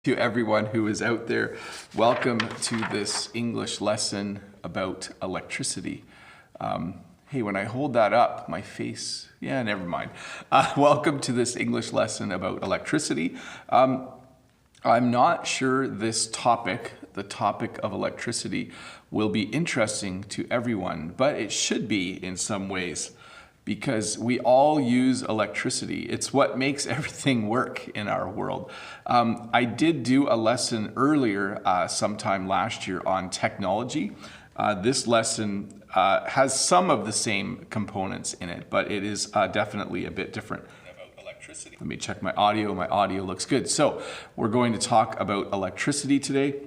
To everyone who is out there, welcome to this English lesson about electricity. Hey, when I hold that up, my face, yeah, never mind. Welcome to this English lesson about electricity. I'm not sure this topic, the topic of electricity, will be interesting to everyone, but it should be in some ways, because we all use electricity. It's what makes everything work in our world. I did do a lesson earlier, sometime last year, on technology. This lesson has some of the same components in it, but it is definitely a bit different. Let me check my audio. My audio looks good. So we're going to talk about electricity today.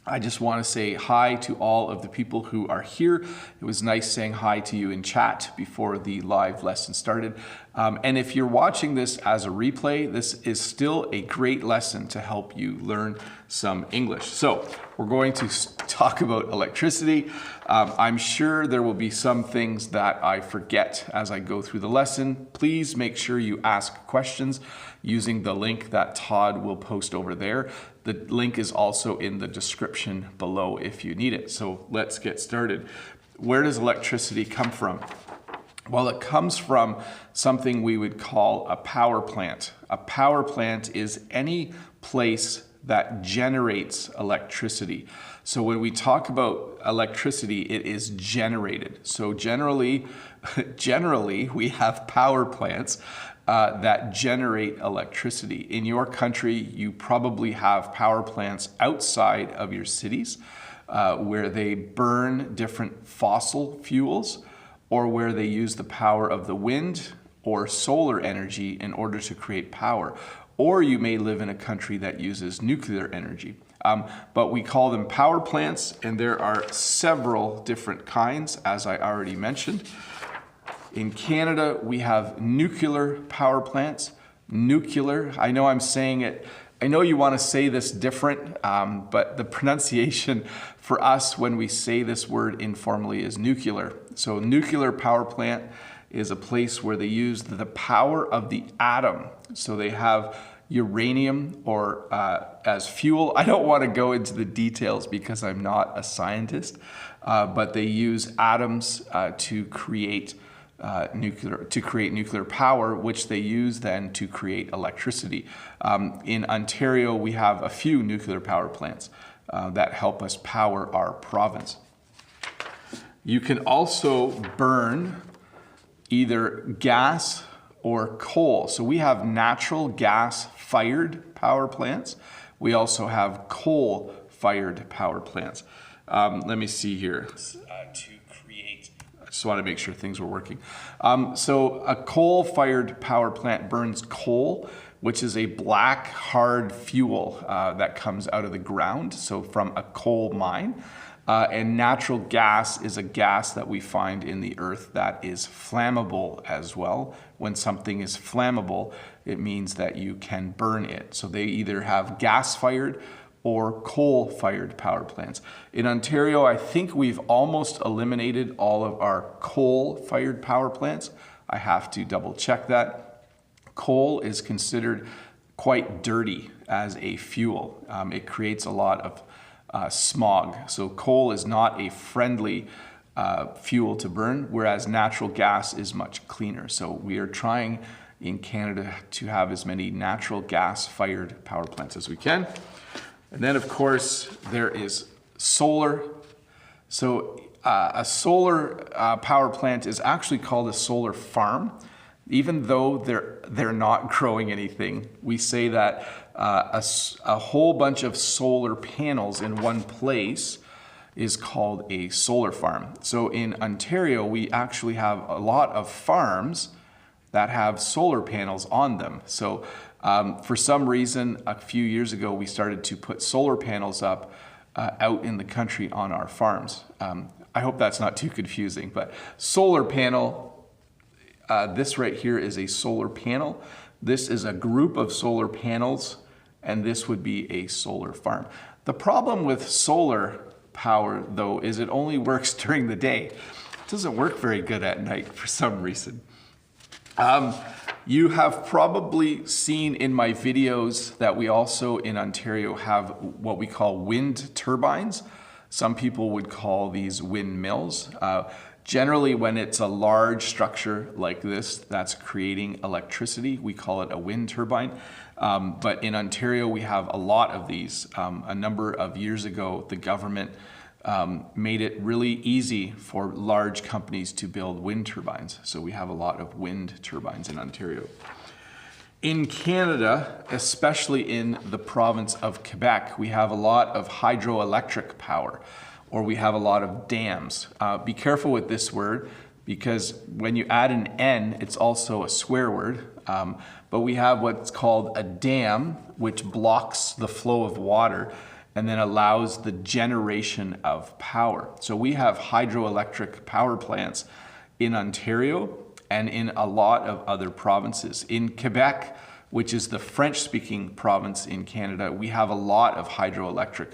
I just want to say hi to all of the people who are here. It was nice saying hi to you in chat before the live lesson started. And if you're watching this as a replay, this is still a great lesson to help you learn some English. So we're going to talk about electricity. I'm sure there will be some things that I forget as I go through the lesson. Please make sure you ask questions using the link that Todd will post over there. The link is also in the description below if you need it. So let's get started. Where does electricity come from? Well, it comes from something we would call a power plant. A power plant is any place that generates electricity. So when we talk about electricity, it is generated. So generally we have power plants that generate electricity. In your country, you probably have power plants outside of your cities where they burn different fossil fuels, or where they use the power of the wind or solar energy in order to create power. Or you may live in a country that uses nuclear energy. But we call them power plants, and there are several different kinds, as I already mentioned. In Canada, we have nuclear power plants. Nuclear, I know I'm saying it, I know you want to say this different, but the pronunciation for us when we say this word informally is nuclear. So nuclear power plant is a place where they use the power of the atom. So they have uranium or as fuel. I don't want to go into the details because I'm not a scientist, but they use atoms to create nuclear power, which they use then to create electricity. In Ontario, we have a few nuclear power plants that help us power our province. You can also burn either gas or coal. So we have natural gas-fired power plants. We also have coal-fired power plants. Let me see here. I just want to make sure things were working. So a coal-fired power plant burns coal, which is a black, hard fuel that comes out of the ground, so from a coal mine. And natural gas is a gas that we find in the earth that is flammable as well. When something is flammable, it means that you can burn it. So they either have gas-fired or coal-fired power plants. In Ontario, I think we've almost eliminated all of our coal-fired power plants. I have to double check that. Coal is considered quite dirty as a fuel. It creates a lot of smog. So coal is not a friendly fuel to burn, whereas natural gas is much cleaner. So we are trying in Canada to have as many natural gas-fired power plants as we can. And then, of course, there is solar. So a solar power plant is actually called a solar farm. Even though they're not growing anything, we say that a whole bunch of solar panels in one place is called a solar farm. So in Ontario, we actually have a lot of farms that have solar panels on them. So for some reason, a few years ago, we started to put solar panels up out in the country on our farms. I hope that's not too confusing, but solar panel, this right here is a solar panel. This is a group of solar panels, and this would be a solar farm. The problem with solar power, though, is it only works during the day. It doesn't work very good at night for some reason. You have probably seen in my videos that we also in Ontario have what we call wind turbines. Some people would call these windmills. Generally, when it's a large structure like this that's creating electricity, we call it a wind turbine. But in Ontario, we have a lot of these. A number of years ago, the government made it really easy for large companies to build wind turbines. So we have a lot of wind turbines in Ontario. In Canada, especially in the province of Quebec, we have a lot of hydroelectric power, or we have a lot of dams. Be careful with this word, because when you add an N, it's also a swear word. But we have what's called a dam, which blocks the flow of water and then allows the generation of power. So we have hydroelectric power plants in Ontario and in a lot of other provinces. In Quebec, which is the French-speaking province in Canada, we have a lot of hydroelectric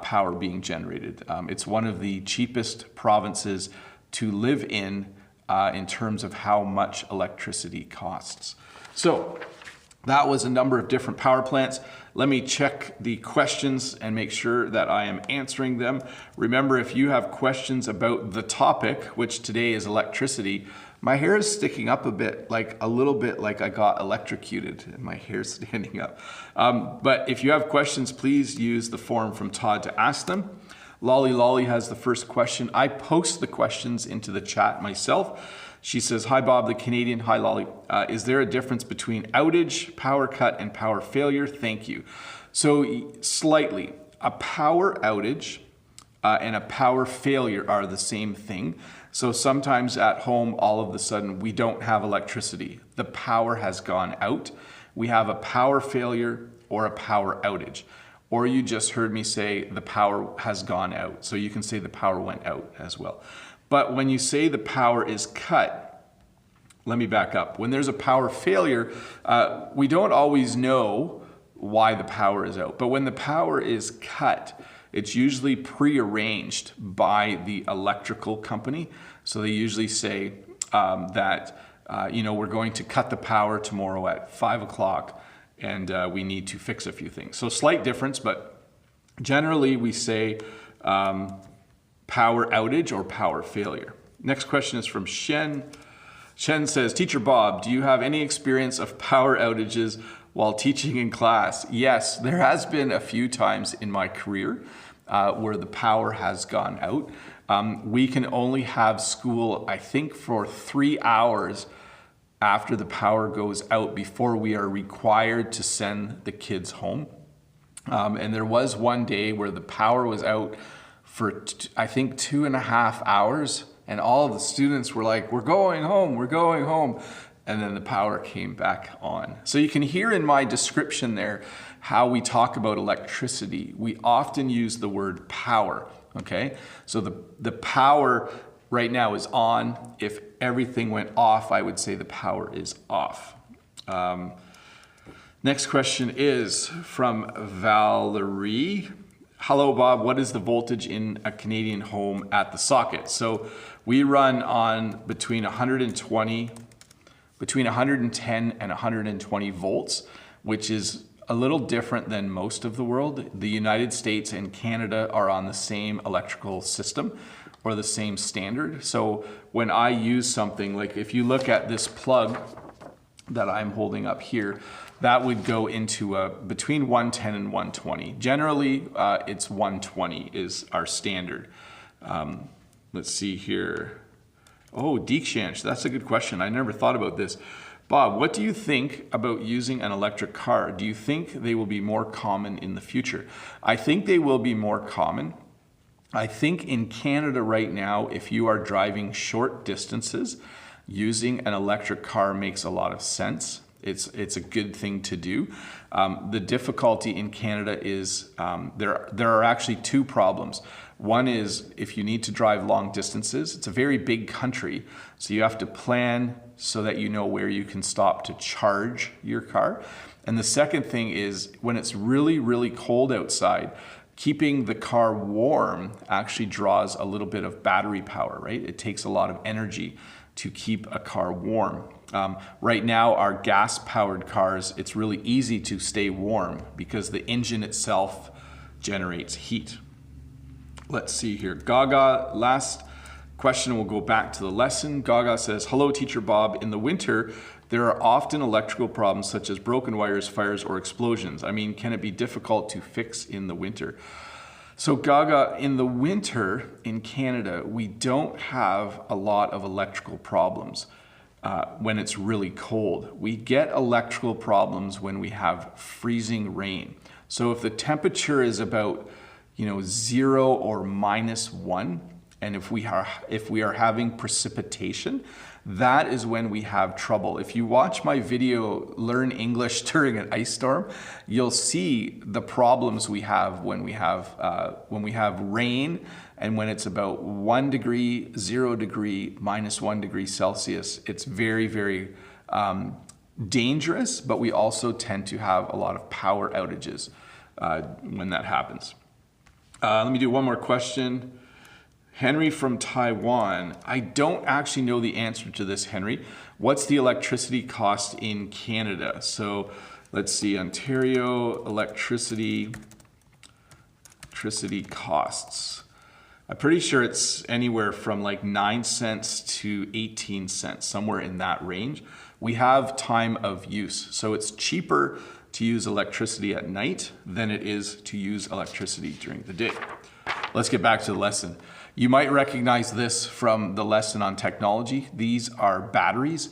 power being generated. It's one of the cheapest provinces to live in terms of how much electricity costs. So that was a number of different power plants. Let me check the questions and make sure that I am answering them. Remember, if you have questions about the topic, which today is electricity, my hair is sticking up a bit, like a little bit like I got electrocuted and my hair's standing up. But if you have questions, please use the form from Todd to ask them. Lolly has the first question. I post the questions into the chat myself. She says, hi Bob, the Canadian. Hi Lolly. Is there a difference between outage, power cut, and power failure? Thank you. So slightly, a power outage and a power failure are the same thing. So sometimes at home, all of a sudden, we don't have electricity. The power has gone out. We have a power failure or a power outage. Or you just heard me say the power has gone out. So you can say the power went out as well. But when you say the power is cut, let me back up. When there's a power failure, we don't always know why the power is out. But when the power is cut, it's usually prearranged by the electrical company. So they usually say that, we're going to cut the power tomorrow at 5 o'clock and we need to fix a few things. So slight difference, but generally we say power outage or power failure. Next question is from Shen. Shen says, Teacher Bob, do you have any experience of power outages while teaching in class? Yes, there has been a few times in my career where the power has gone out. We can only have school, I think, for 3 hours after the power goes out before we are required to send the kids home. And there was one day where the power was out for, I think, 2.5 hours. And all of the students were like, we're going home, we're going home. And then the power came back on. So you can hear in my description there how we talk about electricity. We often use the word power, okay? So the power right now is on. If everything went off, I would say the power is off. Next question is from Valerie. Hello, Bob. What is the voltage in a Canadian home at the socket? So we run on between 110 and 120 volts, which is a little different than most of the world. The United States and Canada are on the same electrical system or the same standard. So when I use something, like if you look at this plug that I'm holding up here, that would go into between 110 and 120. Generally, it's 120 is our standard. Let's see here. Oh, Deekshansh, that's a good question. I never thought about this. Bob, what do you think about using an electric car? Do you think they will be more common in the future? I think they will be more common. I think in Canada right now, if you are driving short distances, using an electric car makes a lot of sense. It's a good thing to do. The difficulty in Canada is there are actually two problems. One is if you need to drive long distances, it's a very big country, so you have to plan so that you know where you can stop to charge your car. And the second thing is when it's really, really cold outside, keeping the car warm actually draws a little bit of battery power, right? It takes a lot of energy to keep a car warm. Right now, our gas-powered cars, it's really easy to stay warm because the engine itself generates heat. Let's see here. Gaga, last question, we'll go back to the lesson. Gaga says, hello, Teacher Bob. In the winter, there are often electrical problems such as broken wires, fires, or explosions. I mean, can it be difficult to fix in the winter? So Gaga, in the winter in Canada, we don't have a lot of electrical problems when it's really cold. We get electrical problems when we have freezing rain. So if the temperature is about 0 or -1, and if we are having precipitation, that is when we have trouble. If you watch my video, Learn English During an Ice Storm, you'll see the problems we have when we have rain and when it's about 1 degree, 0 degree, -1 degree Celsius. It's very, very dangerous, but we also tend to have a lot of power outages when that happens. Let me do one more question. Henry from Taiwan. I don't actually know the answer to this, Henry. What's the electricity cost in Canada? So let's see, Ontario electricity costs. I'm pretty sure it's anywhere from like 9 cents to 18 cents, somewhere in that range. We have time of use. So it's cheaper to use electricity at night than it is to use electricity during the day. Let's get back to the lesson. You might recognize this from the lesson on technology. These are batteries.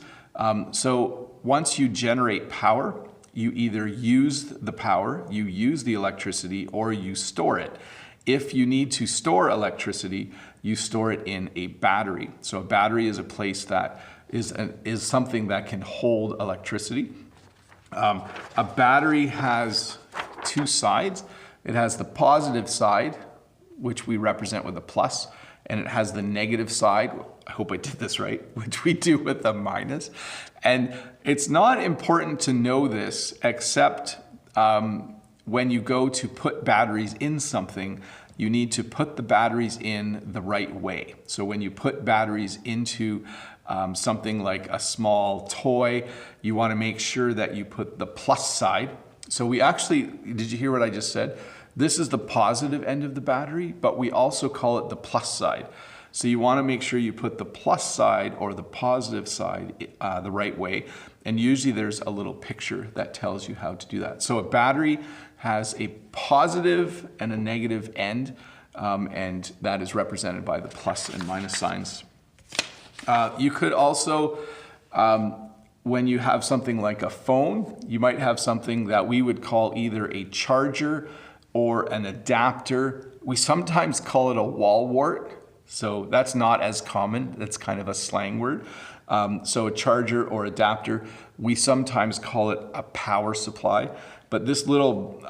So once you generate power, you either use the power, you use the electricity, or you store it. If you need to store electricity, you store it in a battery. So a battery is a place that is something that can hold electricity. A battery has two sides. It has the positive side, which we represent with a plus, and it has the negative side, I hope I did this right, which we do with a minus. And it's not important to know this, except when you go to put batteries in something, you need to put the batteries in the right way. So when you put batteries into something like a small toy, you want to make sure that you put the plus side. So we actually, did you hear what I just said? This is the positive end of the battery, but we also call it the plus side. So you want to make sure you put the plus side or the positive side the right way. And usually there's a little picture that tells you how to do that. So a battery has a positive and a negative end, and that is represented by the plus and minus signs. You could also, when you have something like a phone, you might have something that we would call either a charger or an adapter. We sometimes call it a wall wart. So that's not as common. That's kind of a slang word. So a charger or adapter, we sometimes call it a power supply. But this little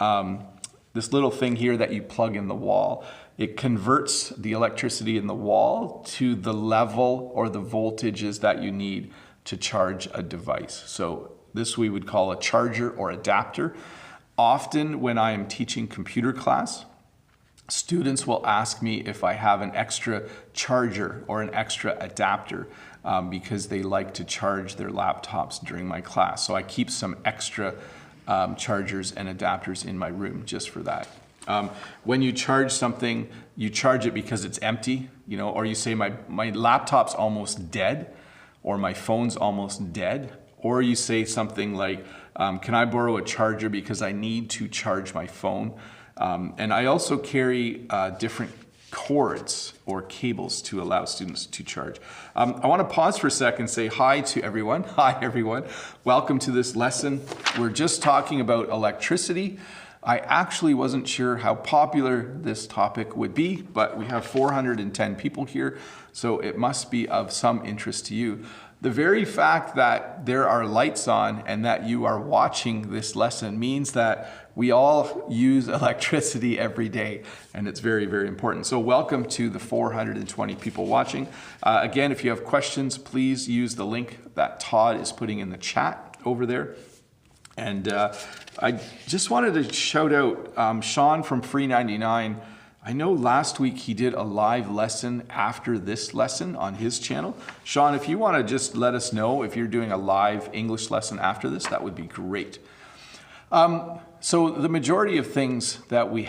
thing here that you plug in the wall, it converts the electricity in the wall to the level or the voltages that you need to charge a device. So this we would call a charger or adapter. Often when I am teaching computer class, students will ask me if I have an extra charger or an extra adapter because they like to charge their laptops during my class. So I keep some extra chargers and adapters in my room just for that. When you charge something, you charge it because it's empty, or you say my laptop's almost dead, or my phone's almost dead, or you say something like, can I borrow a charger because I need to charge my phone? And I also carry different cords or cables to allow students to charge. I want to pause for a second and say hi to everyone. Hi, everyone. Welcome to this lesson. We're just talking about electricity. I actually wasn't sure how popular this topic would be, but we have 410 people here, so it must be of some interest to you. The very fact that there are lights on and that you are watching this lesson means that we all use electricity every day, and it's very, very important. So welcome to the 420 people watching. Again, if you have questions, please use the link that Todd is putting in the chat over there. And I just wanted to shout out Sean from Free 99. I know last week he did a live lesson after this lesson on his channel. Sean, if you want to just let us know if you're doing a live English lesson after this, that would be great. So the majority of things that we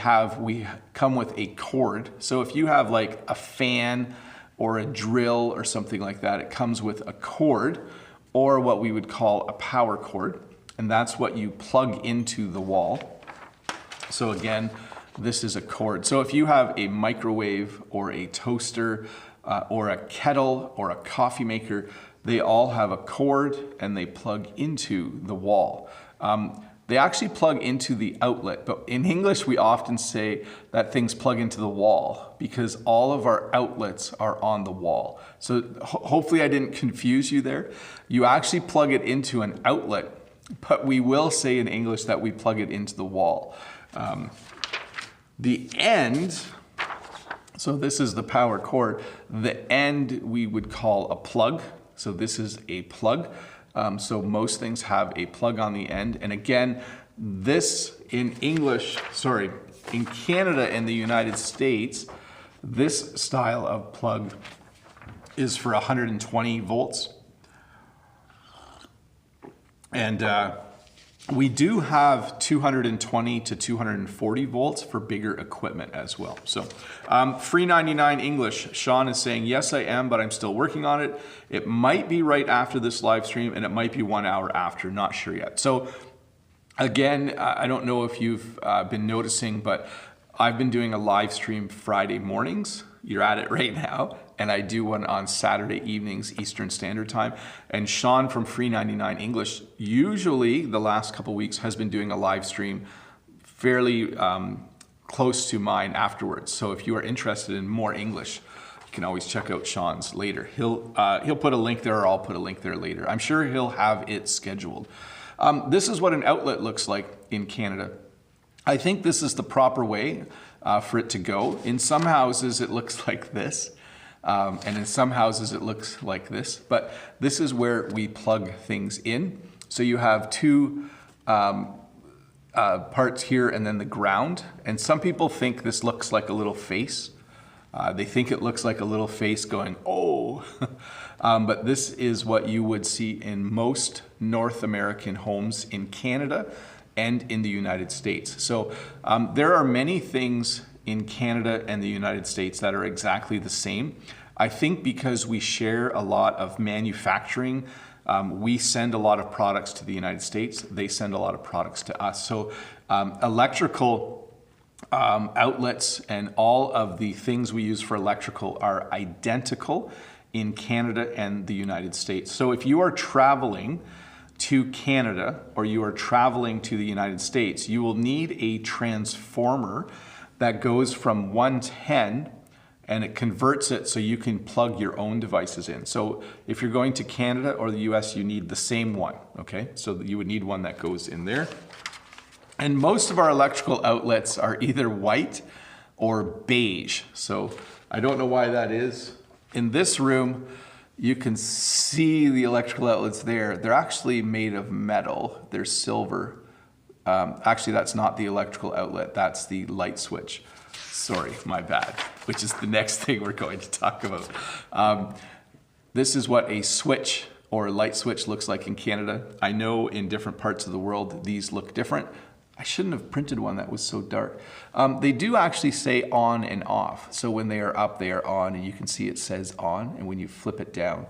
come with a cord. So if you have like a fan or a drill or something like that, it comes with a cord or what we would call a power cord. And that's what you plug into the wall. So again, this is a cord. So if you have a microwave or a toaster or a kettle or a coffee maker, they all have a cord and they plug into the wall. They actually plug into the outlet, but in English we often say that things plug into the wall because all of our outlets are on the wall. So hopefully I didn't confuse you there. You actually plug it into an outlet, but we will say in English that we plug it into the wall. The end, so this is the power cord, the end we would call a plug. So this is a plug. So most things have a plug on the end. And again, this in Canada and the United States, this style of plug is for 120 volts. And we do have 220 to 240 volts for bigger equipment as well. So free 99 English, Sean is saying, yes, I am, but I'm still working on it. It might be right after this live stream and it might be 1 hour after, not sure yet. So again, I don't know if you've been noticing, but I've been doing a live stream Friday mornings. You're at it right now. And I do one on Saturday evenings, Eastern Standard Time. And Sean from Free 99 English, usually the last couple weeks has been doing a live stream fairly close to mine afterwards. So if you are interested in more English, you can always check out Sean's later. He'll put a link there, or I'll put a link there later. I'm sure he'll have it scheduled. This is what an outlet looks like in Canada. I think this is the proper way for it to go. In some houses, it looks like this. And in some houses it looks like this, but this is where we plug things in. So you have two parts here and then the ground. And some people think this looks like a little face. They think it looks like a little face going, oh. But this is what you would see in most North American homes in Canada and in the United States. So there are many things in Canada and the United States that are exactly the same. I think because we share a lot of manufacturing, we send a lot of products to the United States, they send a lot of products to us. So electrical outlets and all of the things we use for electrical are identical in Canada and the United States. So if you are traveling to Canada or you are traveling to the United States, you will need a transformer that goes from 110 and it converts it so you can plug your own devices in. So if you're going to Canada or the US, you need the same one, okay? So you would need one that goes in there. And most of our electrical outlets are either white or beige. So I don't know why that is. In this room, you can see the electrical outlets there. They're actually made of metal. They're silver. Actually, that's not the electrical outlet. That's the light switch. Sorry, my bad, which is the next thing we're going to talk about. This is what a switch or a light switch looks like in Canada. I know in different parts of the world, these look different. I shouldn't have printed one that was so dark. They do actually say on and off. So when they are up, they are on, and you can see it says on, and when you flip it down,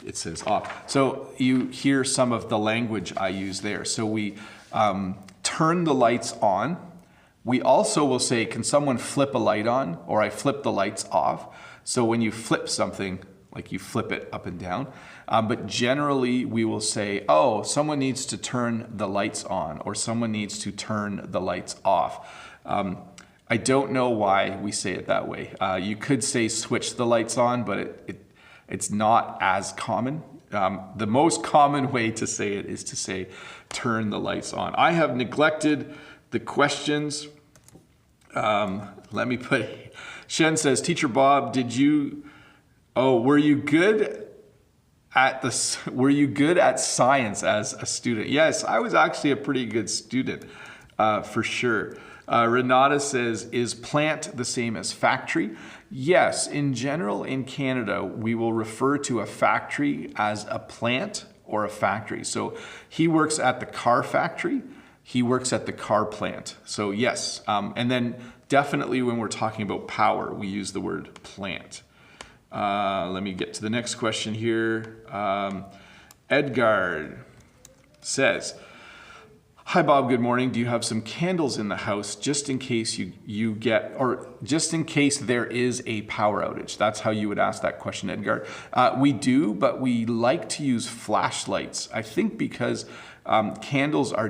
it says off. So you hear some of the language I use there. So we turn the lights on. We also will say, can someone flip a light on? Or I flip the lights off. So when you flip something, like you flip it up and down. But generally we will say, oh, someone needs to turn the lights on, or someone needs to turn the lights off. I don't know why we say it that way. You could say switch the lights on, but it's not as common. The most common way to say it is to say turn the lights on. I have neglected the questions. Let me put, Shen says, Teacher Bob, were you good at science as a student? Yes, I was actually a pretty good student, for sure. Renata says, is plant the same as factory? Yes, in general in Canada, we will refer to a factory as a plant or a factory. So he works at the car factory, he works at the car plant. So yes, and then definitely when we're talking about power, we use the word plant. Let me get to the next question here. Edgard says, hi Bob, good morning. Do you have some candles in the house just in case you get, or just in case there is a power outage? That's how you would ask that question, Edgar. We do, but we like to use flashlights. I think because candles are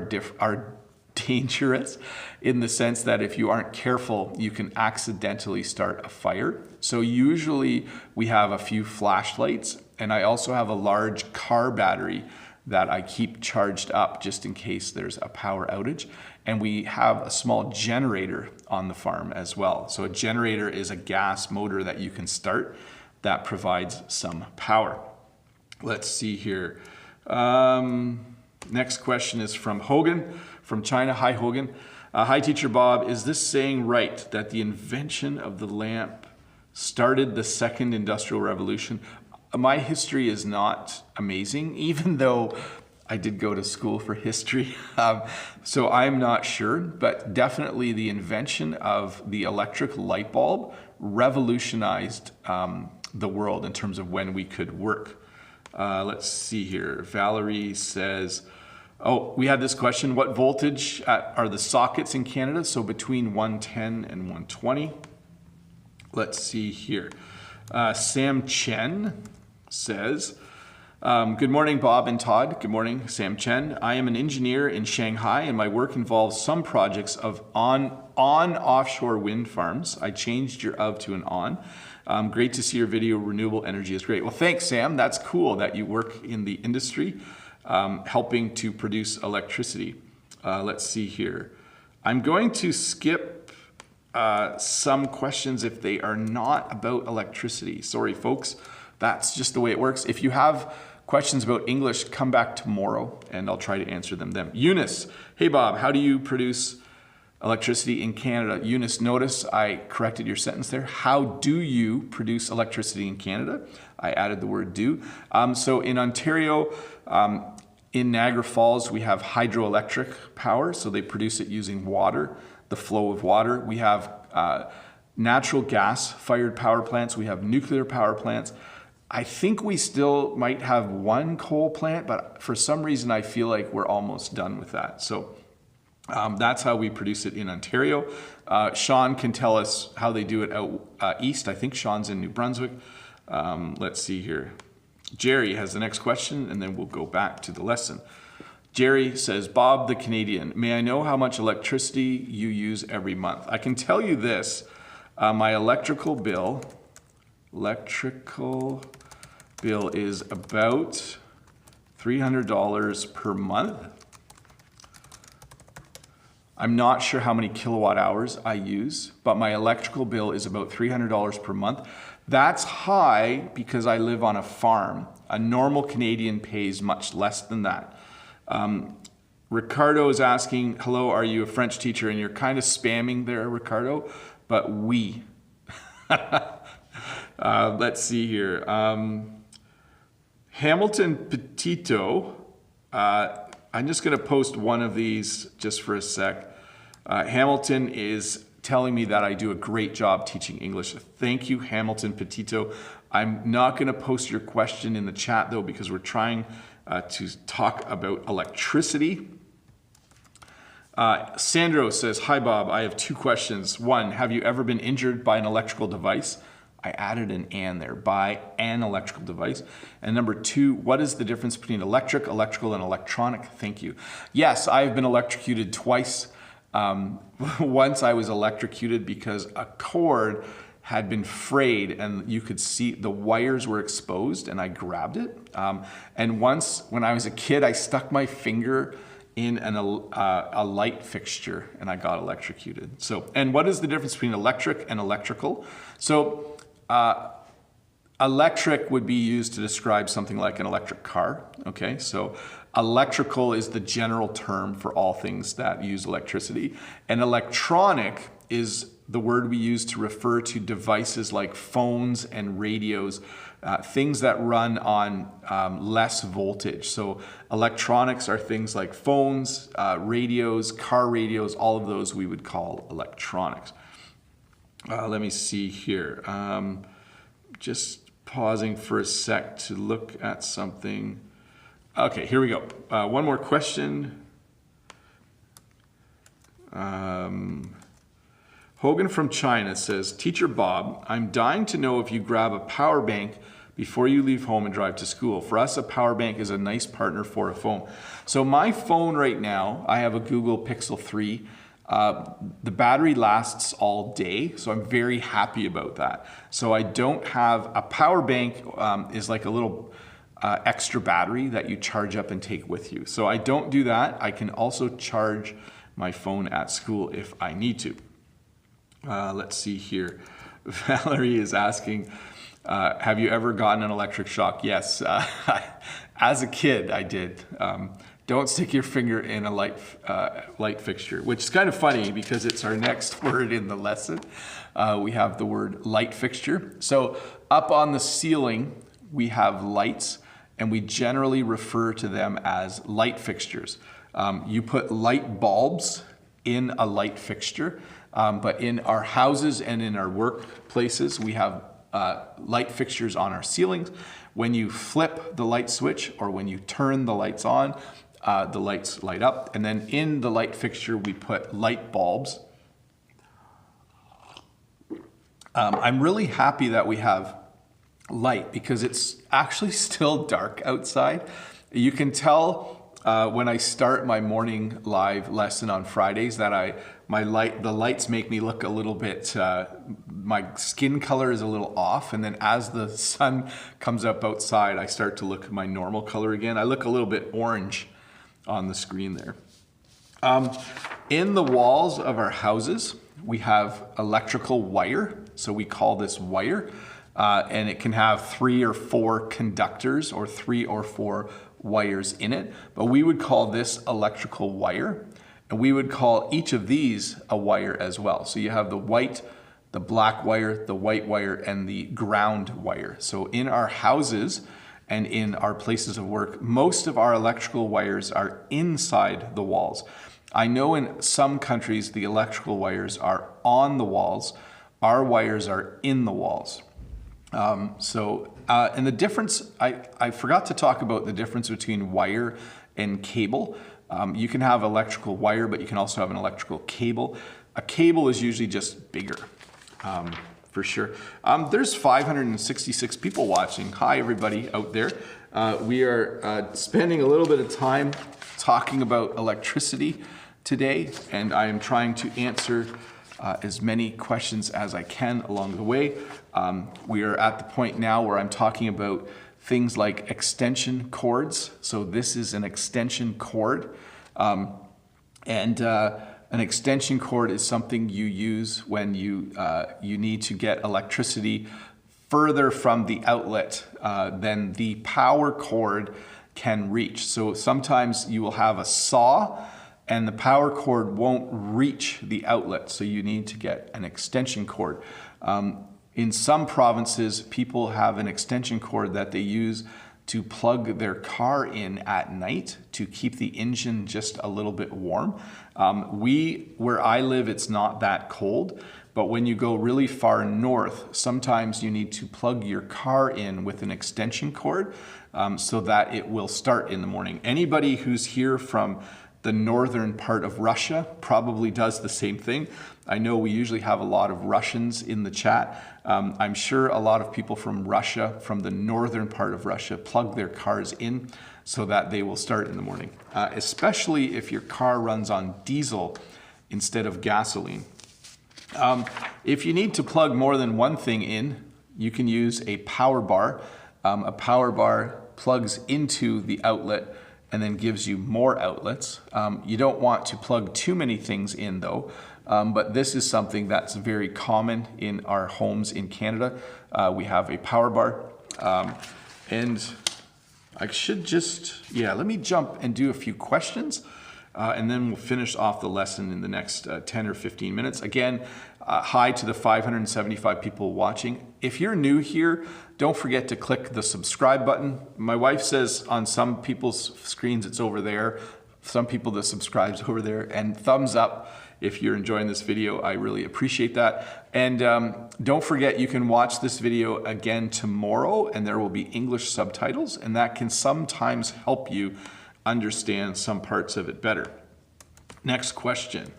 dangerous in the sense that if you aren't careful, you can accidentally start a fire. So usually we have a few flashlights, and I also have a large car battery that I keep charged up just in case there's a power outage. And we have a small generator on the farm as well. So a generator is a gas motor that you can start that provides some power. Let's see here. Next question is from Hogan from China. Hi, Hogan. Hi, Teacher Bob. Is this saying right that the invention of the lamp started the second industrial revolution? My history is not amazing, even though I did go to school for history. So I'm not sure, but definitely the invention of the electric light bulb revolutionized the world in terms of when we could work. Let's see here. Valerie says, oh, we had this question. What voltage are the sockets in Canada? So between 110 and 120. Let's see here. Sam Chen says, good morning, Bob and Todd. Good morning, Sam Chen. I am an engineer in Shanghai, and my work involves some projects of on offshore wind farms. I changed your of to an on. Great to see your video. Renewable energy is great. Well, thanks, Sam. That's cool that you work in the industry, helping to produce electricity. Let's see here. I'm going to skip some questions if they are not about electricity. Sorry, folks. That's just the way it works. If you have questions about English, come back tomorrow and I'll try to answer them then. Eunice, hey Bob, how do you produce electricity in Canada? Eunice, notice I corrected your sentence there. How do you produce electricity in Canada? I added the word do. So in Ontario, in Niagara Falls, we have hydroelectric power. So they produce it using water, the flow of water. We have natural gas fired power plants. We have nuclear power plants. I think we still might have one coal plant, but for some reason I feel like we're almost done with that. So that's how we produce it in Ontario. Sean can tell us how they do it out east. I think Sean's in New Brunswick. Let's see here. Jerry has the next question, and then we'll go back to the lesson. Jerry says, Bob the Canadian, may I know how much electricity you use every month? I can tell you this, my electrical bill is about $300 per month. I'm not sure how many kilowatt hours I use, but my electrical bill is about $300 per month. That's high because I live on a farm. A normal Canadian pays much less than that. Ricardo is asking, hello, are you a French teacher? And you're kind of spamming there, Ricardo, but oui. Let's see here. Hamilton Petito, I'm just going to post one of these just for a sec. Hamilton is telling me that I do a great job teaching English. Thank you, Hamilton Petito. I'm not going to post your question in the chat though, because we're trying to talk about electricity. Sandro says, hi Bob, I have two questions. One, have you ever been injured by an electrical device? I added an and there, by an electrical device. And number two, what is the difference between electric, electrical, and electronic? Thank you. Yes, I've been electrocuted twice. Once I was electrocuted because a cord had been frayed and you could see the wires were exposed and I grabbed it. And once when I was a kid, I stuck my finger in a light fixture and I got electrocuted. So, and what is the difference between electric and electrical? So, electric would be used to describe something like an electric car, okay? So Electrical is the general term for all things that use electricity. And electronic is the word we use to refer to devices like phones and radios, things that run on less voltage. So electronics are things like phones, radios, car radios, all of those we would call electronics. Let me see here. Just pausing for a sec to look at something. Okay, here we go. One more question. Hogan from China says, Teacher Bob, I'm dying to know if you grab a power bank before you leave home and drive to school. For us, a power bank is a nice partner for a phone. So my phone right now, I have a Google Pixel 3. The battery lasts all day, so I'm very happy about that. So I don't have a power bank, is like a little extra battery that you charge up and take with you. So I don't do that. I can also charge my phone at school if I need to. Let's see here. Valerie is asking, have you ever gotten an electric shock? Yes, as a kid I did. Don't stick your finger in a light fixture, which is kind of funny because it's our next word in the lesson. We have the word light fixture. So up on the ceiling, we have lights, and we generally refer to them as light fixtures. You put light bulbs in a light fixture, but in our houses and in our workplaces, we have light fixtures on our ceilings. When you flip the light switch or when you turn the lights on, the lights light up. And then in the light fixture, we put light bulbs. I'm really happy that we have light because it's actually still dark outside. You can tell when I start my morning live lesson on Fridays that the lights make me look a little bit, my skin color is a little off, and then as the sun comes up outside, I start to look my normal color again. I look a little bit orange on the screen there. In the walls of our houses, we have electrical wire, so we call this wire, and it can have 3 or 4 conductors or 3 or 4 wires in it, but we would call this electrical wire, and we would call each of these a wire as well. So you have the white, the black wire, the white wire, and the ground wire. So in our houses and in our places of work, most of our electrical wires are inside the walls. I know in some countries the electrical wires are on the walls. Our wires are in the walls. And the difference, I forgot to talk about the difference between wire and cable. You can have electrical wire, but you can also have an electrical cable. A cable is usually just bigger, for sure. There's 566 people watching. Hi, everybody out there. We are spending a little bit of time talking about electricity today, and I am trying to answer as many questions as I can along the way. We are at the point now where I'm talking about things like extension cords. So this is an extension cord. An extension cord is something you use when you need to get electricity further from the outlet than the power cord can reach. So sometimes you will have a saw and the power cord won't reach the outlet, so you need to get an extension cord. In some provinces, people have an extension cord that they use to plug their car in at night to keep the engine just a little bit warm. Where I live, it's not that cold, but when you go really far north, sometimes you need to plug your car in with an extension cord so that it will start in the morning. Anybody who's here from the northern part of Russia probably does the same thing. I know we usually have a lot of Russians in the chat. I'm sure a lot of people from Russia, from the northern part of Russia, plug their cars in so that they will start in the morning, especially if your car runs on diesel instead of gasoline. If you need to plug more than one thing in, you can use a power bar. A power bar plugs into the outlet and then gives you more outlets. You don't want to plug too many things in though, but this is something that's very common in our homes in Canada. We have a power bar, and I should just, let me jump and do a few questions. And then we'll finish off the lesson in the next 10 or 15 minutes. Again, hi to the 575 people watching. If you're new here, don't forget to click the subscribe button. My wife says on some people's screens it's over there. Some people the subscribe's over there. And thumbs up if you're enjoying this video. I really appreciate that. And don't forget you can watch this video again tomorrow and there will be English subtitles, and that can sometimes help you understand some parts of it better. Next question.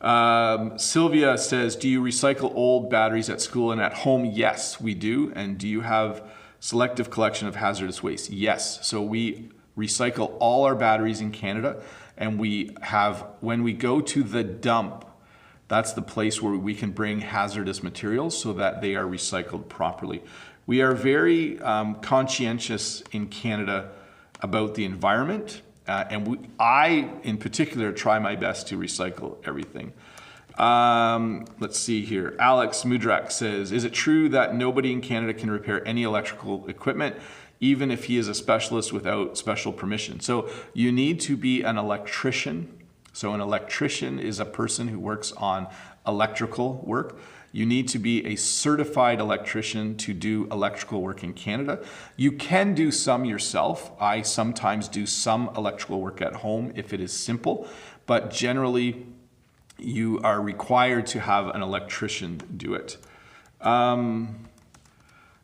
Sylvia says, do you recycle old batteries at school and at home? Yes, we do. And do you have selective collection of hazardous waste? Yes. So we recycle all our batteries in Canada, and we have, when we go to the dump, that's the place where we can bring hazardous materials so that they are recycled properly. We are very conscientious in Canada about the environment, and I, in particular, try my best to recycle everything. Let's see here. Alex Mudrak says, is it true that nobody in Canada can repair any electrical equipment, even if he is a specialist without special permission? So you need to be an electrician. So an electrician is a person who works on electrical work. You need to be a certified electrician to do electrical work in Canada. You can do some yourself. I sometimes do some electrical work at home if it is simple, but generally you are required to have an electrician do it.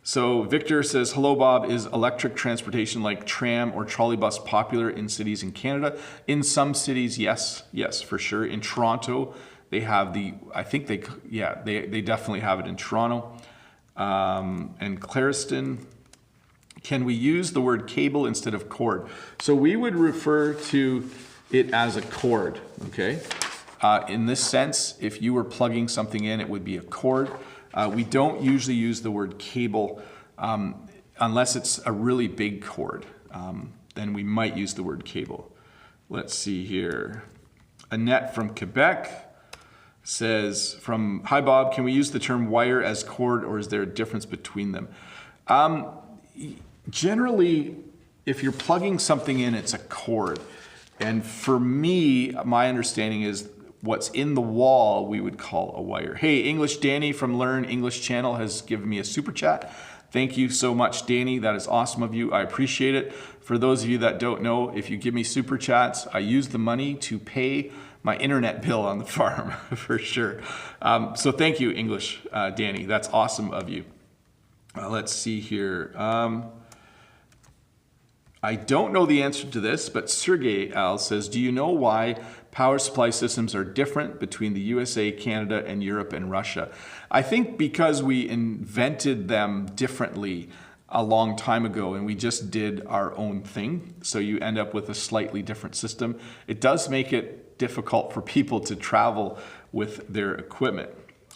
So Victor says, hello Bob, is electric transportation like tram or trolley bus popular in cities in Canada? In some cities, yes, for sure. In Toronto, they have I think they definitely have it in Toronto. And Clariston, can we use the word cable instead of cord? So we would refer to it as a cord, okay? In this sense, if you were plugging something in, it would be a cord. We don't usually use the word cable unless it's a really big cord. Then we might use the word cable. Let's see here. Annette from Quebec says, hi Bob, can we use the term wire as cord, or is there a difference between them? Generally, if you're plugging something in, it's a cord. And for me, my understanding is what's in the wall we would call a wire. Hey, English Danny from Learn English channel has given me a super chat. Thank you so much, Danny. That is awesome of you. I appreciate it. For those of you that don't know, if you give me super chats, I use the money to pay my internet bill on the farm for sure. So thank you, English Danny. That's awesome of you. Let's see here. I don't know the answer to this, but Sergey Al says, do you know why power supply systems are different between the USA, Canada, and Europe and Russia? I think because we invented them differently a long time ago and we just did our own thing. So you end up with a slightly different system. It does make it difficult for people to travel with their equipment.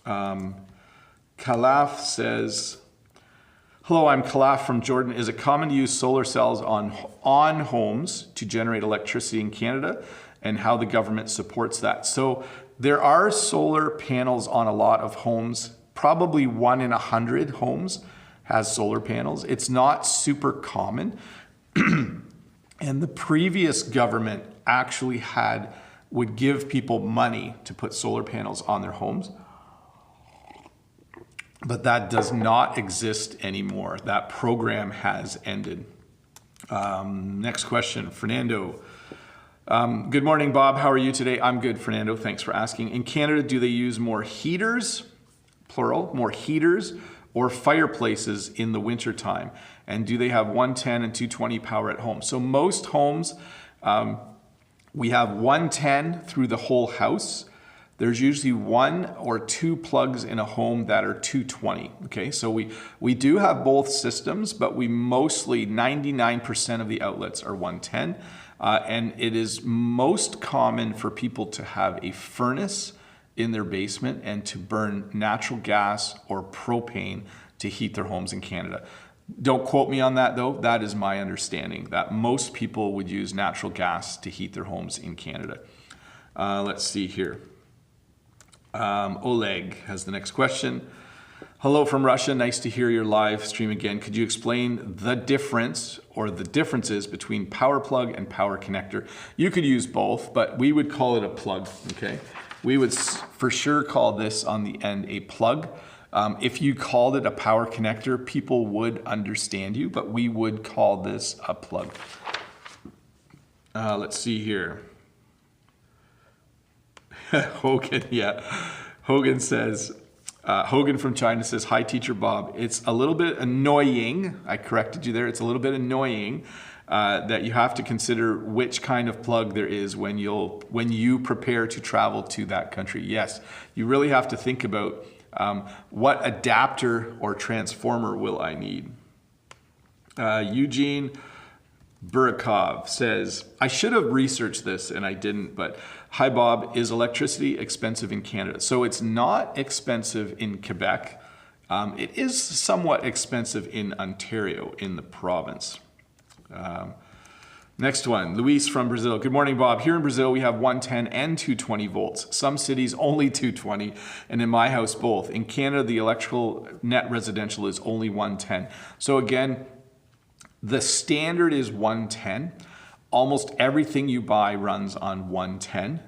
Kalaf says, hello, I'm Kalaf from Jordan. Is it common to use solar cells on homes to generate electricity in Canada, and how the government supports that? So there are solar panels on a lot of homes. Probably 1 in 100 homes has solar panels. It's not super common. And the previous government actually would give people money to put solar panels on their homes. But that does not exist anymore. That program has ended. Next question, Fernando. Good morning, Bob. How are you today? I'm good, Fernando. Thanks for asking. In Canada, do they use more heaters, plural, more heaters, or fireplaces in the wintertime? And do they have 110 and 220 power at home? So most homes, we have 110 through the whole house. There's usually 1 or 2 plugs in a home that are 220, okay? So we do have both systems, but we mostly, 99% of the outlets are 110. And it is most common for people to have a furnace in their basement and to burn natural gas or propane to heat their homes in Canada. Don't quote me on that though. That is my understanding, that most people would use natural gas to heat their homes in Canada. Let's see here. Oleg has the next question. Hello from Russia. Nice to hear your live stream again. Could you explain the difference or the differences between power plug and power connector? You could use both, but we would call it a plug, okay? We would for sure call this on the end a plug. If you called it a power connector, people would understand you, but we would call this a plug. Let's see here. Hogan, yeah. Hogan says, Hogan from China says, hi, Teacher Bob. It's a little bit annoying. I corrected you there. It's a little bit annoying that you have to consider which kind of plug there is when you prepare to travel to that country. Yes, you really have to think about what adapter or transformer will I need. Eugene Burakov says, I should have researched this and I didn't, but hi Bob, is electricity expensive in Canada? So it's not expensive in Quebec. It is somewhat expensive in Ontario, in the province. Next one, Luis from Brazil. Good morning, Bob. Here in Brazil, we have 110 and 220 volts. Some cities only 220, and in my house, both. In Canada, the electrical net residential is only 110. So again, the standard is 110. Almost everything you buy runs on 110.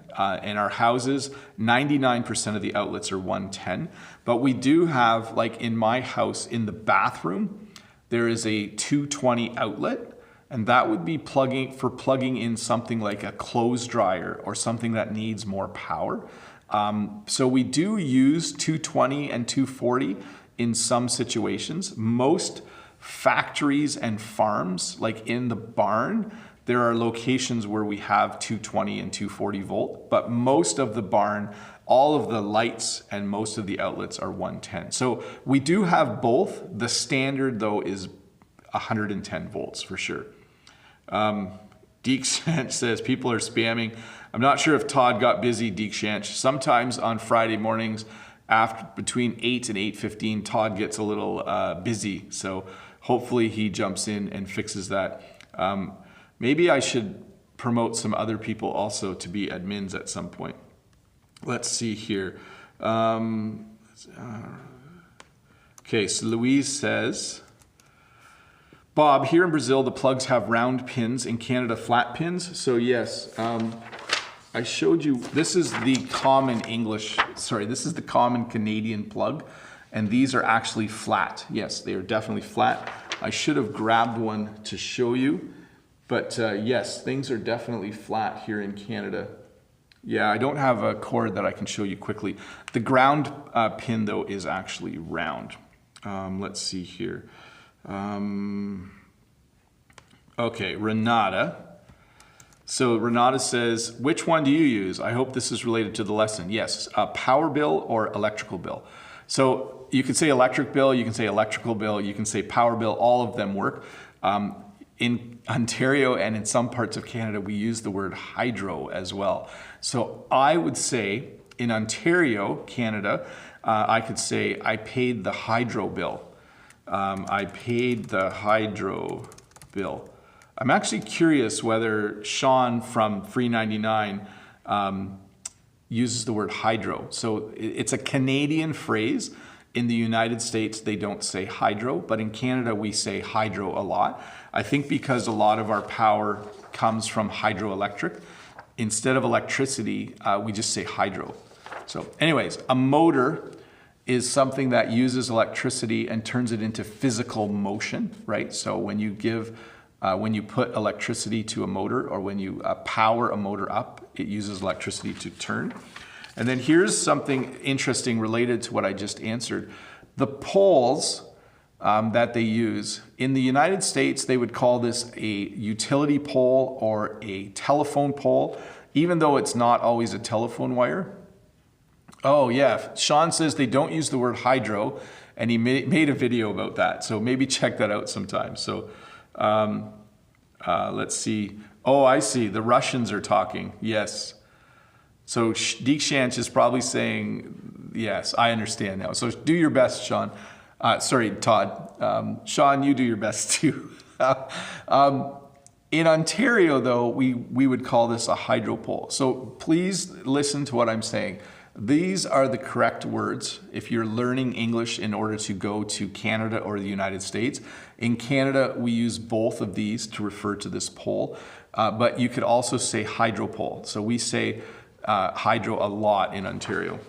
In our houses, 99% of the outlets are 110. But we do have, like in my house, in the bathroom, there is a 220 outlet. And that would be plugging in something like a clothes dryer or something that needs more power. So we do use 220 and 240 in some situations. Most factories and farms, like in the barn, there are locations where we have 220 and 240 volt, but most of the barn, all of the lights and most of the outlets are 110. So we do have both. The standard though is 110 volts for sure. Deek Shanch says people are spamming. I'm not sure if Todd got busy, Deek Shanch. Sometimes on Friday mornings between 8 and 8:15, Todd gets a little busy. So hopefully he jumps in and fixes that. Maybe I should promote some other people also to be admins at some point. Let's see here. Okay, so Louise says, Bob, here in Brazil, the plugs have round pins. In Canada, flat pins. So yes, I showed you, this is the common this is the common Canadian plug. And these are actually flat. Yes, they are definitely flat. I should have grabbed one to show you. But yes, things are definitely flat here in Canada. Yeah, I don't have a cord that I can show you quickly. The ground pin, though, is actually round. Let's see here. Okay, Renata. So Renata says, which one do you use? I hope this is related to the lesson. Yes, power bill or electrical bill. So you can say electric bill, you can say electrical bill, you can say power bill, all of them work. In Ontario and in some parts of Canada, we use the word hydro as well. So I would say in Ontario, Canada, I could say I paid the hydro bill. I paid the hydro bill. I'm actually curious whether Sean from Free 99 uses the word hydro. So it's a Canadian phrase. In the United States, they don't say hydro, but in Canada, we say hydro a lot. I think because a lot of our power comes from hydroelectric. Instead of electricity, we just say hydro. So anyways, a motor is something that uses electricity and turns it into physical motion, right? So when you put electricity to a motor or when you power a motor up, it uses electricity to turn. And then here's something interesting related to what I just answered. The poles that they use, in the United States, they would call this a utility pole or a telephone pole, even though it's not always a telephone wire. Oh yeah, Sean says they don't use the word hydro, and he made a video about that. So maybe check that out sometime. So let's see. Oh, I see, the Russians are talking, yes. So Deek Shanch is probably saying, yes, I understand now. So do your best, Sean. Sorry, Todd. Sean, you do your best too. In Ontario, though, we would call this a hydro pole. So please listen to what I'm saying. These are the correct words if you're learning English in order to go to Canada or the United States. In Canada, we use both of these to refer to this pole, but you could also say hydro pole. So we say hydro a lot in Ontario.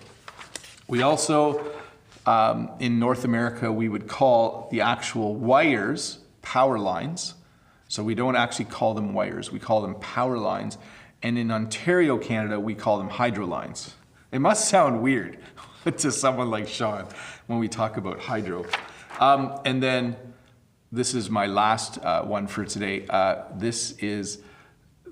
We also, in North America, we would call the actual wires power lines. So we don't actually call them wires, we call them power lines. And in Ontario, Canada, we call them hydro lines. It must sound weird to someone like Sean when we talk about hydro. And then this is my last one for today. This is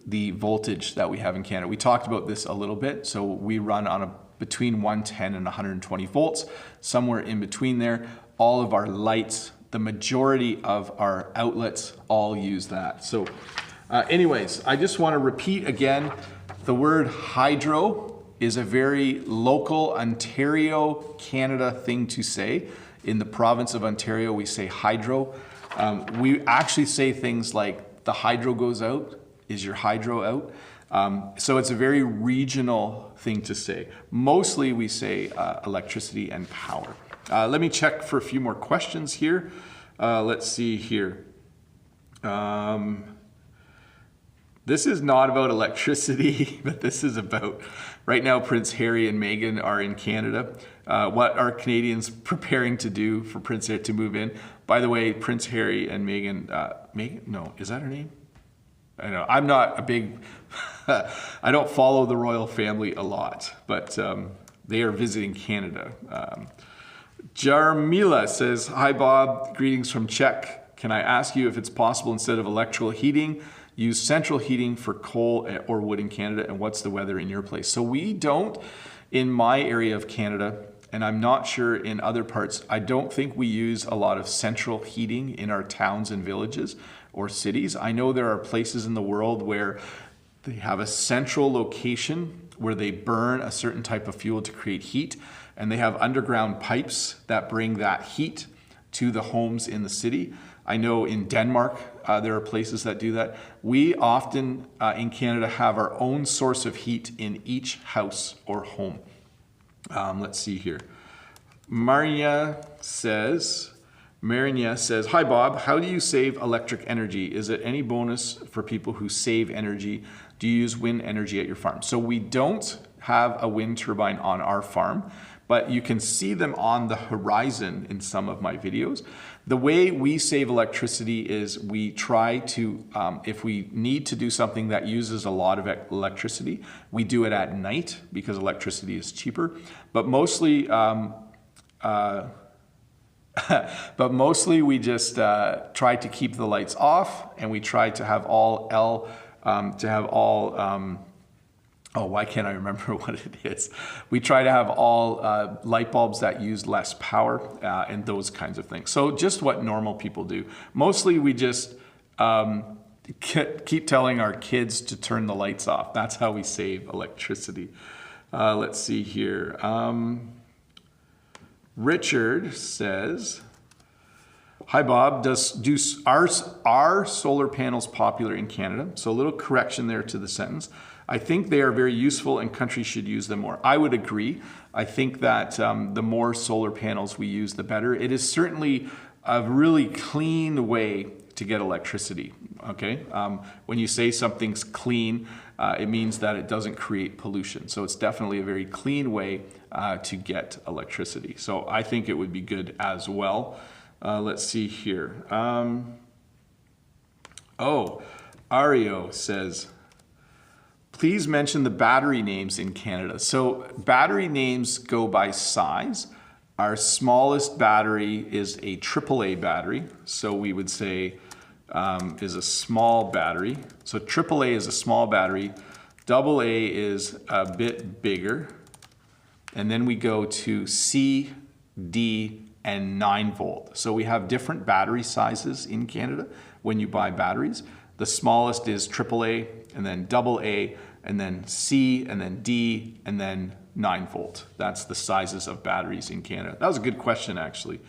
the voltage that we have in Canada. We talked about this a little bit. So we run on between 110 and 120 volts, somewhere in between there. All of our lights, the majority of our outlets all use that. So anyways, I just want to repeat again, the word hydro is a very local Ontario, Canada thing to say. In the province of Ontario, we say hydro. We actually say things like the hydro goes out. Is your hydro out? So it's a very regional thing to say. Mostly we say electricity and power. Let me check for a few more questions here. Let's see here. This is not about electricity, but this is about, right now Prince Harry and Meghan are in Canada. What are Canadians preparing to do for Prince Harry to move in? By the way, Prince Harry and Meghan, no, is that her name? I know, I'm not a big, I don't follow the royal family a lot, but they are visiting Canada. Jarmila says, hi Bob, greetings from Czech. Can I ask you if it's possible instead of electrical heating, use central heating for coal or wood in Canada, and what's the weather in your place? So we don't, in my area of Canada, and I'm not sure in other parts, I don't think we use a lot of central heating in our towns and villages or cities. I know there are places in the world where they have a central location where they burn a certain type of fuel to create heat, and they have underground pipes that bring that heat to the homes in the city. I know in Denmark, there are places that do that. We often in Canada have our own source of heat in each house or home. Let's see here. Marinia says, hi Bob, how do you save electric energy? Is it any bonus for people who save energy? Do you use wind energy at your farm? So we don't have a wind turbine on our farm, but you can see them on the horizon in some of my videos. The way we save electricity is we try to, if we need to do something that uses a lot of electricity, we do it at night because electricity is cheaper. But mostly, we just try to keep the lights off, and we try to have oh, why can't I remember what it is? We try to have all light bulbs that use less power and those kinds of things. So just what normal people do. Mostly we just keep telling our kids to turn the lights off. That's how we save electricity. Let's see here. Richard says, hi Bob, are solar panels popular in Canada? So a little correction there to the sentence. I think they are very useful and countries should use them more. I would agree. I think that the more solar panels we use, the better. It is certainly a really clean way to get electricity, okay? When you say something's clean, it means that it doesn't create pollution. So it's definitely a very clean way to get electricity. So I think it would be good as well. Let's see here. Ario says, please mention the battery names in Canada. So battery names go by size. Our smallest battery is a AAA battery. So we would say is a small battery. So AAA is a small battery. AA is a bit bigger. And then we go to C, D, and 9 volt. So we have different battery sizes in Canada when you buy batteries. The smallest is AAA, and then AA, and then C, and then D, and then 9 volt. That's the sizes of batteries in Canada. That was a good question, actually.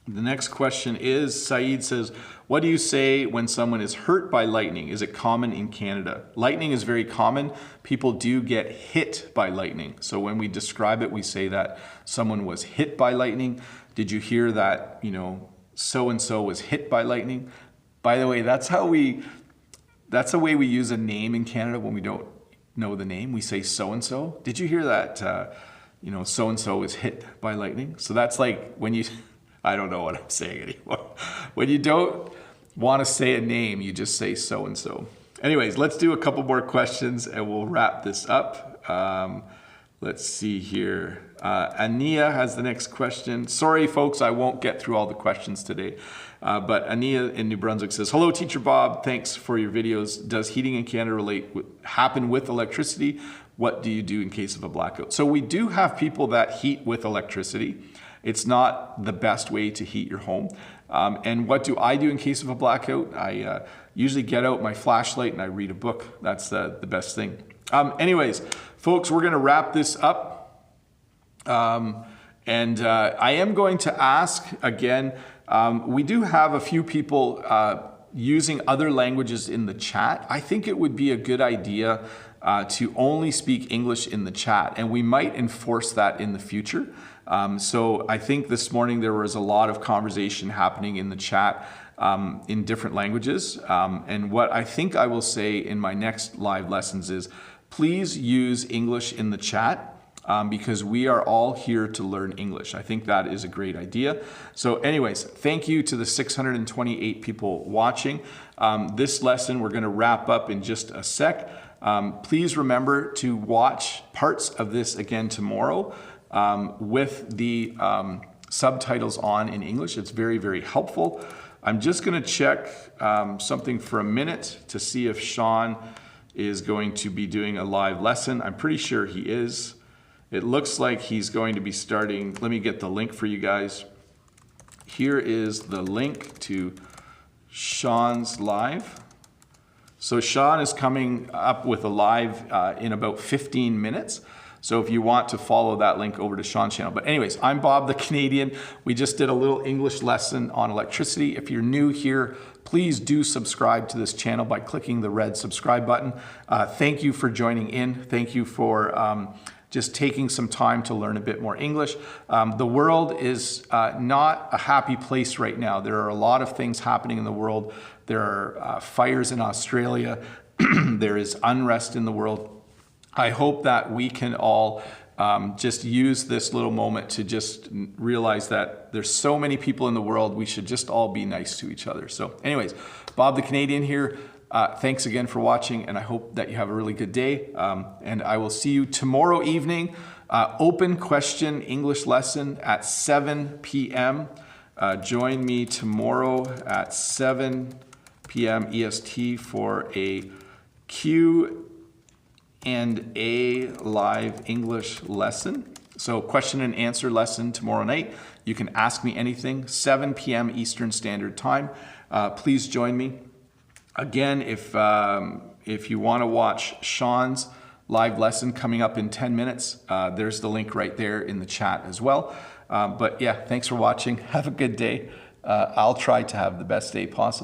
The next question is, Saeed says, what do you say when someone is hurt by lightning? Is it common in Canada? Lightning is very common. People do get hit by lightning. So when we describe it, we say that someone was hit by lightning. Did you hear that, so-and-so was hit by lightning? By the way, that's the way we use a name in Canada when we don't know the name. We say so-and-so. Did you hear that, so-and-so was hit by lightning? So that's like when you... I don't know what I'm saying anymore. When you don't want to say a name, you just say so-and-so. Anyways, let's do a couple more questions and we'll wrap this up. Let's see here. Ania has the next question. Sorry, folks, I won't get through all the questions today. But Ania in New Brunswick says, hello, Teacher Bob. Thanks for your videos. Does heating in Canada happen with electricity? What do you do in case of a blackout? So we do have people that heat with electricity. It's not the best way to heat your home. And what do I do in case of a blackout? I usually get out my flashlight and I read a book. That's the best thing. Anyways, folks, we're gonna wrap this up. I am going to ask again, we do have a few people using other languages in the chat. I think it would be a good idea to only speak English in the chat, and we might enforce that in the future. So I think this morning there was a lot of conversation happening in the chat in different languages. And what I think I will say in my next live lessons is, please use English in the chat because we are all here to learn English. I think that is a great idea. So anyways, thank you to the 628 people watching. This lesson we're gonna wrap up in just a sec. Please remember to watch parts of this again tomorrow. With the subtitles on in English. It's very, very helpful. I'm just going to check something for a minute to see if Sean is going to be doing a live lesson. I'm pretty sure he is. It looks like he's going to be starting. Let me get the link for you guys. Here is the link to Sean's live. So Sean is coming up with a live in about 15 minutes. So if you want to follow that link over to Sean's channel. But anyways, I'm Bob the Canadian. We just did a little English lesson on electricity. If you're new here, please do subscribe to this channel by clicking the red subscribe button. Thank you for joining in. Thank you for just taking some time to learn a bit more English. The world is not a happy place right now. There are a lot of things happening in the world. There are fires in Australia. There is unrest in the world. I hope that we can all just use this little moment to just realize that there's so many people in the world. We should just all be nice to each other. So anyways, Bob the Canadian here. Thanks again for watching, and I hope that you have a really good day. And I will see you tomorrow evening. Open question English lesson at 7 p.m. Join me tomorrow at 7 p.m. EST for a Q&A live English lesson. So question and answer lesson tomorrow night. You can ask me anything, 7 p.m. Eastern Standard Time. Please join me. Again, if you want to watch Sean's live lesson coming up in 10 minutes, there's the link right there in the chat as well. But yeah, thanks for watching. Have a good day. I'll try to have the best day possible.